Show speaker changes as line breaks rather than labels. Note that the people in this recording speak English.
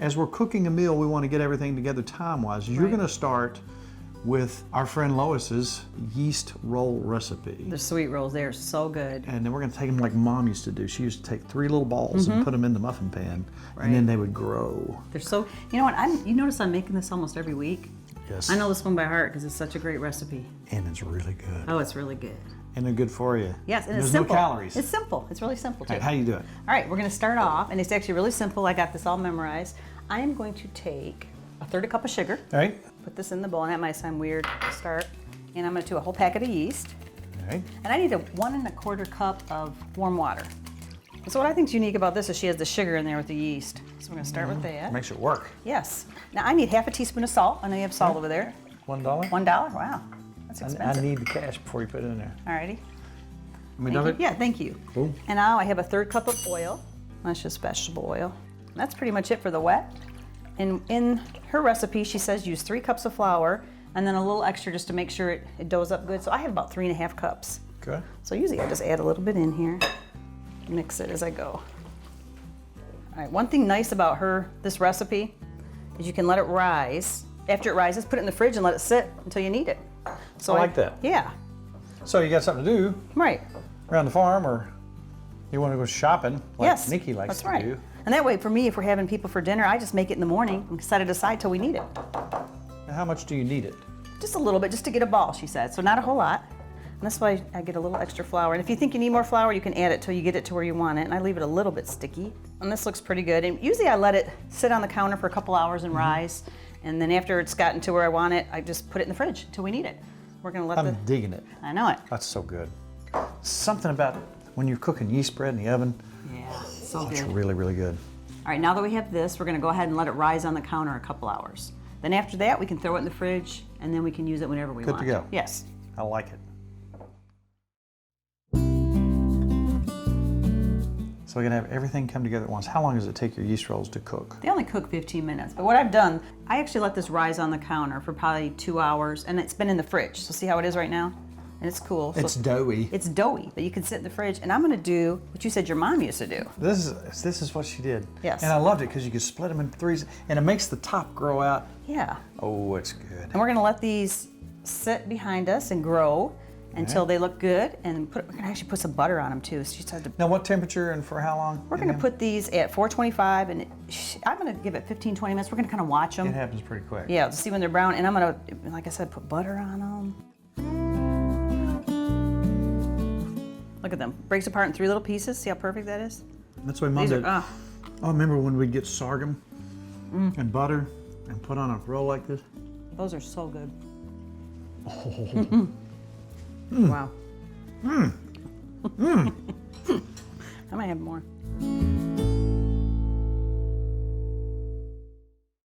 as we're cooking a meal, we want to get everything together time-wise. You're going to start with our friend Lois's yeast roll recipe.
The sweet rolls, they are so good.
And then we're going to take them like Mom used to do. She used to take 3 little balls and put them in the muffin pan, and then they would grow.
They're so, you know what, you notice I'm making this almost every week?
Yes.
I know this one by heart because it's such a great recipe.
And it's really good.
Oh, it's really good.
And they're good for you.
Yes, and
there's
it's simple.
no calories.
It's simple. It's really simple, too.
All right, how do you do it?
All right, we're going to start off, and it's actually really simple. I got this all memorized. I am going to take a 1/3 cup of sugar.
All right.
Put this in the bowl, and that might sound weird to start. And I'm going to do a whole packet of yeast.
All right.
And I need a 1 1/4 cup of warm water. So what I think is unique about this is she has the sugar in there with the yeast. So we're going to start with that.
Makes it work.
Yes. Now I need 1/2 teaspoon of salt. I know you have salt over there.
$1?
$1? Wow. That's expensive.
I need the cash before you put it in there.
Alrighty.
Let me dump it?
Yeah, thank you.
Cool.
And now I have a 1/3 cup of oil. That's just vegetable oil. And that's pretty much it for the wet. And in her recipe, she says use 3 cups of flour and then a little extra just to make sure it doughs up good. So I have about 3 1/2 cups.
Okay.
So usually I just add a little bit in here, mix it as I go. All right, one thing nice about this recipe is you can let it rise. After it rises, put it in the fridge and let it sit until you need it. So
I like that.
Yeah.
So you got something to do
Right.
around the farm, or you want to go shopping like
Yes.
Nikki likes
that's
to
right.
do.
And that way, for me, if we're having people for dinner, I just make it in the morning and set it aside till we need it.
Now, how much do you need it?
Just a little bit, just to get a ball, she said. So not a whole lot. And that's why I get a little extra flour. And if you think you need more flour, you can add it till you get it to where you want it. And I leave it a little bit sticky. And this looks pretty good. And usually I let it sit on the counter for a couple hours and rise. And then after it's gotten to where I want it, I just put it in the fridge until we need it. We're gonna let
I'm digging it.
I know it.
That's so good. Something about when you're cooking yeast bread in the oven.
Yeah, so
It's
good.
really, really good.
All right, now that we have this, we're gonna go ahead and let it rise on the counter a couple hours. Then after that, we can throw it in the fridge, and then we can use it whenever we want.
Good to go.
Yes.
I like it. So we're gonna have everything come together at once. How long does it take your yeast rolls to cook?
They only cook 15 minutes, but what I've done, I actually let this rise on the counter for probably 2 hours, and it's been in the fridge. So see how it is right now? And it's cool. So
It's doughy.
it's doughy, but you can sit in the fridge, and I'm gonna do what you said your mom used to do.
This is what she did.
Yes.
And I loved it because you could split them in 3s, and it makes the top grow out.
Yeah.
Oh, it's good.
And we're gonna let these sit behind us and grow until they look good, and we're gonna actually put some butter on them too. So you said
Now, what temperature and for how long?
we're gonna put these at 425, and I'm gonna give it 15-20 minutes. We're gonna kind of watch them.
It happens pretty quick.
Yeah, to see when they're brown, and I'm gonna, like I said, put butter on them. Look at them. Breaks apart in 3 little pieces. See how perfect that is?
That's what Mom
These
did.
are,
Oh, remember when we'd get sorghum and butter and put on a roll like this?
those are so good.
Oh.
Wow. I might have more.